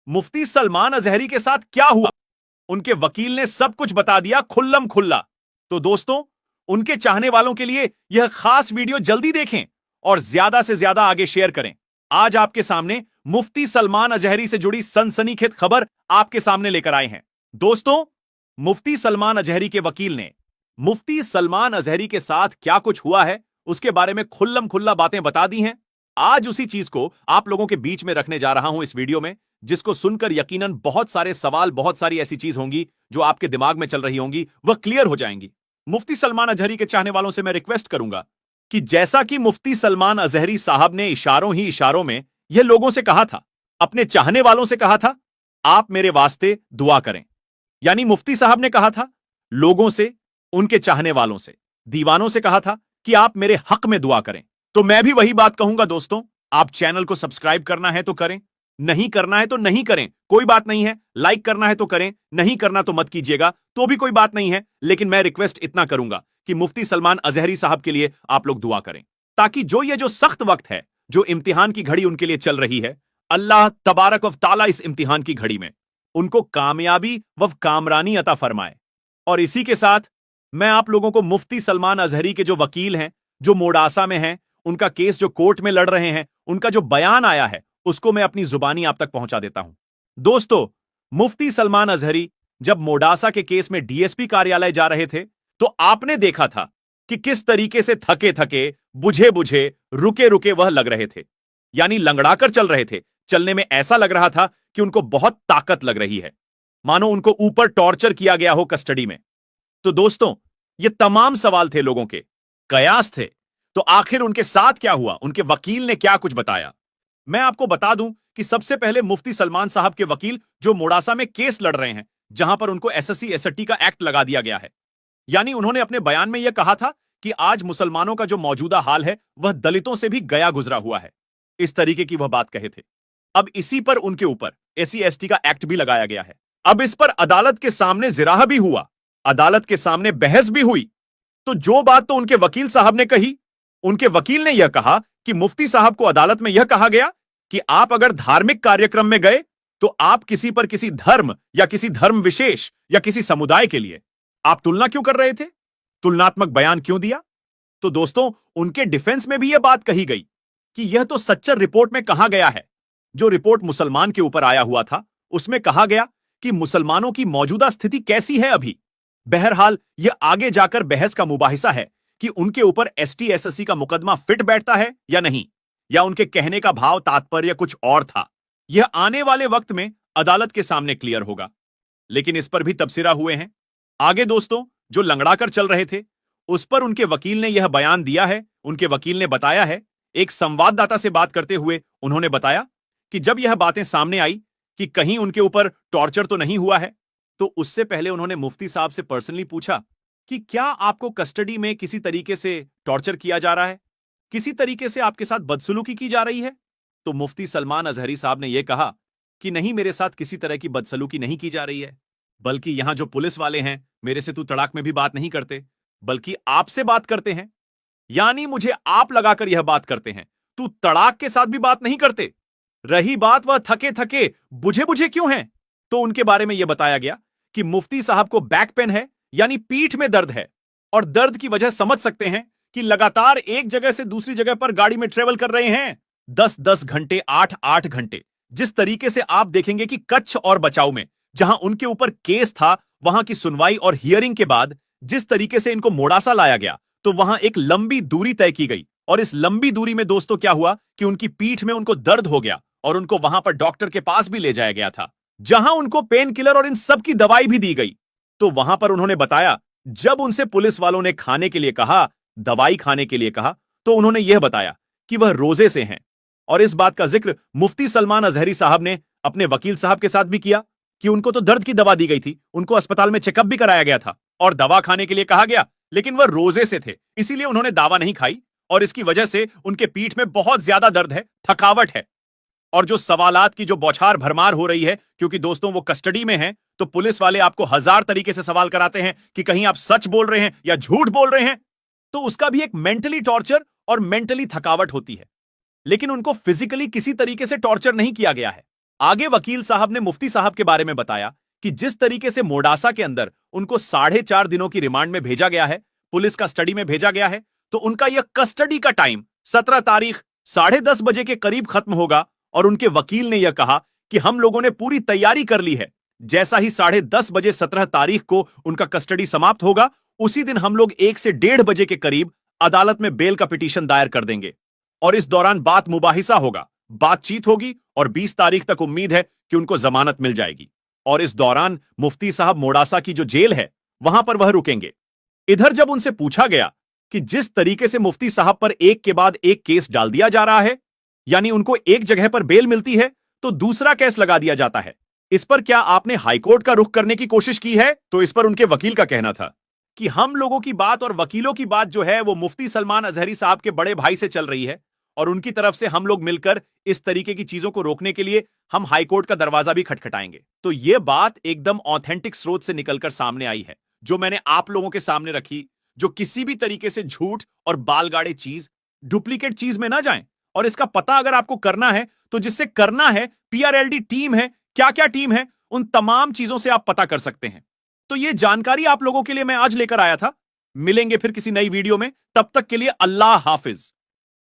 मुफ्ती सलमान अजहरी के साथ क्या हुआ, उनके वकील ने सब कुछ बता दिया खुल्लम खुल्ला। तो दोस्तों, उनके चाहने वालों के लिए यह खास वीडियो जल्दी देखें और ज्यादा से ज्यादा आगे शेयर करें। आज आपके सामने मुफ्ती सलमान अजहरी से जुड़ी सनसनीखेज खबर आपके सामने लेकर आए हैं। दोस्तों, मुफ्ती सलमान अजहरी के वकील ने मुफ्ती सलमान अजहरी के साथ क्या कुछ हुआ है उसके बारे में खुल्लम खुल्ला बातें बता दी हैं। आज उसी चीज को आप लोगों के बीच में रखने जा रहा हूं इस वीडियो में, जिसको सुनकर यकीनन बहुत सारे सवाल, बहुत सारी ऐसी चीज होंगी जो आपके दिमाग में चल रही होंगी, वह क्लियर हो जाएंगी। मुफ्ती सलमान अजहरी के चाहने वालों से मैं रिक्वेस्ट करूंगा कि जैसा कि मुफ्ती सलमान अजहरी साहब ने इशारों ही इशारों में यह लोगों से कहा था, अपने चाहने वालों से कहा था, आप मेरे वास्ते दुआ करें। यानी मुफ्ती साहब ने कहा था लोगों से, उनके चाहने वालों से, दीवानों से कहा था कि आप मेरे हक में दुआ करें। तो मैं भी वही बात कहूंगा दोस्तों, आप चैनल को सब्सक्राइब करना है तो करें, नहीं करना है तो नहीं करें, कोई बात नहीं है। लाइक करना है तो करें, नहीं करना तो मत कीजिएगा, तो भी कोई बात नहीं है। लेकिन मैं रिक्वेस्ट इतना करूंगा कि मुफ्ती सलमान अजहरी साहब के लिए आप लोग दुआ करें, ताकि जो सख्त वक्त है, जो इम्तिहान की घड़ी उनके लिए चल रही है, अल्लाह तबारक व तआला इस इम्तिहान की घड़ी में उनको कामयाबी व कामरानी अता फरमाए। और इसी के साथ मैं आप लोगों को मुफ्ती सलमान अजहरी के जो वकील हैं, जो मोडासा में हैं, उनका केस जो कोर्ट में लड़ रहे हैं, उनका जो बयान आया है, उसको मैं अपनी जुबानी आप तक पहुंचा देता हूं। दोस्तों, मुफ्ती सलमान अजहरी जब मोडासा के केस में डीएसपी कार्यालय जा रहे थे, तो आपने देखा था कि किस तरीके से थके थके, बुझे बुझे, रुके रुके वह लग रहे थे। यानी लंगड़ाकर चल रहे थे। चलने में ऐसा लग रहा था कि उनको बहुत ताकत लग रही है, मानो उनको ऊपर टॉर्चर किया गया हो कस्टडी में। तो दोस्तों, ये तमाम सवाल थे लोगों के, कयास थे। तो आखिर उनके साथ क्या हुआ, उनके वकील ने क्या कुछ बताया? मैं आपको बता दूं कि सबसे पहले मुफ्ती सलमान साहब के वकील जो मोडासा में केस लड़ रहे हैं, जहां पर उनको एसएससी एसटी का एक्ट लगा दिया गया है, यानी उन्होंने अपने बयान में यह कहा था कि आज मुसलमानों का जो मौजूदा हाल है वह दलितों से भी गया गुजरा हुआ है। इस तरीके की वह बात कहे थे। अब इसी पर उनके ऊपर एससी एसटी का एक्ट भी लगाया गया है। अब इस पर अदालत के सामने जिराह भी हुआ, अदालत के सामने बहस भी हुई। तो जो बात तो उनके वकील साहब ने कही, उनके वकील ने यह कहा कि मुफ्ती साहब को अदालत में यह कहा गया कि आप अगर धार्मिक कार्यक्रम में गए तो आप किसी पर किसी धर्म या किसी धर्म विशेष या किसी समुदाय के लिए आप तुलना क्यों कर रहे थे, तुलनात्मक बयान क्यों दिया? तो दोस्तों, उनके डिफेंस में भी यह बात कही गई कि यह तो सच्चर रिपोर्ट में कहा गया है। जो रिपोर्ट मुसलमान के ऊपर आया हुआ था, उसमें कहा गया कि मुसलमानों की मौजूदा स्थिति कैसी है अभी। बहरहाल, यह आगे जाकर बहस का मुबाहिसा है कि उनके ऊपर एसटी एसएससी का मुकदमा फिट बैठता है या नहीं, या उनके कहने का भाव तात्पर्य कुछ और था। यह आने वाले वक्त में अदालत के सामने क्लियर होगा। लेकिन इस पर भी तबसरा हुए हैं। आगे दोस्तों, जो लंगड़ाकर चल रहे थे, उस पर उनके वकील ने यह बयान दिया है। उनके वकील ने बताया है, एक संवाददाता से बात करते हुए उन्होंने बताया कि जब यह बातें सामने आई कि कहीं उनके ऊपर टॉर्चर तो नहीं हुआ है, तो उससे पहले उन्होंने मुफ्ती साहब से पर्सनली पूछा कि क्या आपको कस्टडी में किसी तरीके से टॉर्चर किया जा रहा है, किसी तरीके से आपके साथ बदसलूकी की जा रही है? तो मुफ्ती सलमान अजहरी साहब ने यह कहा कि नहीं, मेरे साथ किसी तरह की बदसलूकी नहीं की जा रही है, बल्कि यहां जो पुलिस वाले हैं मेरे से तू तड़ाक में भी बात नहीं करते, बल्कि आपसे बात करते हैं। यानी मुझे आप लगाकर यह बात करते हैं, तू तड़ाक के साथ भी बात नहीं करते। रही बात वह थके थके, बुझे बुझे क्यों हैं, तो उनके बारे में यह बताया गया कि मुफ्ती साहब को बैक पेन है, यानी पीठ में दर्द है। और दर्द की वजह समझ सकते हैं कि लगातार एक जगह से दूसरी जगह पर गाड़ी में ट्रेवल कर रहे हैं, 10-10 घंटे, 8-8 घंटे। जिस तरीके से आप देखेंगे कि कच्छ और बचाव में जहां उनके ऊपर केस था, वहां की सुनवाई और हियरिंग के बाद जिस तरीके से इनको मोडासा लाया गया, तो वहां एक लंबी दूरी तय की गई। और इस लंबी दूरी में दोस्तों क्या हुआ कि उनकी पीठ में उनको दर्द हो गया और उनको वहां पर डॉक्टर के पास भी ले जाया गया था, जहां उनको पेन किलर और इन सब की दवाई भी दी गई। तो वहां पर उन्होंने बताया, जब उनसे पुलिस वालों ने खाने के लिए कहा, दवाई खाने के लिए कहा, तो उन्होंने यह बताया कि वह रोजे से हैं। और इस बात का जिक्र मुफ्ती सलमान अजहरी साहब ने अपने वकील साहब के साथ भी किया कि उनको तो दर्द की दवा दी गई थी, उनको अस्पताल में चेकअप भी कराया गया था और दवा खाने के लिए कहा गया, लेकिन वह रोजे से थे, इसीलिए उन्होंने दवा नहीं खाई और इसकी वजह से उनके पीठ में बहुत ज्यादा दर्द है, थकावट है। और जो सवालात की जो बौछार भरमार हो रही है, क्योंकि दोस्तों वो कस्टडी में हैं, तो पुलिस वाले आपको हजार तरीके से सवाल कराते हैं कि कहीं आप सच बोल रहे हैं या झूठ बोल रहे हैं, तो उसका भी एक मेंटली टॉर्चर और मेंटली थकावट होती है। लेकिन उनको फिजिकली किसी तरीके से टॉर्चर नहीं किया गया है। आगे वकील साहब ने मुफ्ती साहब के बारे में बताया कि जिस तरीके से मोडासा के अंदर उनको 4.5 दिनों की रिमांड में भेजा गया है, पुलिस कस्टडी में भेजा गया है, तो उनका यह कस्टडी का टाइम 17 तारीख 10:30 बजे के करीब खत्म होगा। और उनके वकील ने यह कहा कि हम लोगों ने पूरी तैयारी कर ली है, जैसा ही 10:30 बजे 17 तारीख को उनका कस्टडी समाप्त होगा, उसी दिन हम लोग 1 से 1:30 बजे के करीब अदालत में बेल का पिटीशन दायर कर देंगे और इस दौरान बात मुबाहिसा होगा, बातचीत होगी और 20 तारीख तक उम्मीद है कि उनको जमानत मिल जाएगी। और इस दौरान मुफ्ती साहब मोडासा की जो जेल है वहां पर वह रुकेंगे। इधर जब उनसे पूछा गया कि जिस तरीके से मुफ्ती साहब पर एक के बाद एक केस डाल दिया जा रहा है, यानी उनको एक जगह पर बेल मिलती है तो दूसरा केस लगा दिया जाता है, इस पर क्या आपने हाईकोर्ट का रुख करने की कोशिश की है? तो इस पर उनके वकील का कहना था कि हम लोगों की बात और वकीलों की बात जो है वो मुफ्ती सलमान अजहरी साहब के बड़े भाई से चल रही है और उनकी तरफ से हम लोग मिलकर इस तरीके की चीजों को रोकने के लिए हम हाईकोर्ट का दरवाजा भी खटखटाएंगे। तो यह बात एकदम ऑथेंटिक स्रोत से निकलकर सामने आई है, जो मैंने आप लोगों के सामने रखी, जो किसी भी तरीके से झूठ और बालगाड़े चीज, डुप्लीकेट चीज में ना जाएं। और इसका पता अगर आपको करना है तो जिससे करना है, पीआरएलडी टीम है, क्या क्या टीम है, उन तमाम चीजों से आप पता कर सकते हैं। तो यह जानकारी आप लोगों के लिए मैं आज लेकर आया था। मिलेंगे फिर किसी नई वीडियो में, तब तक के लिए अल्लाह हाफिज।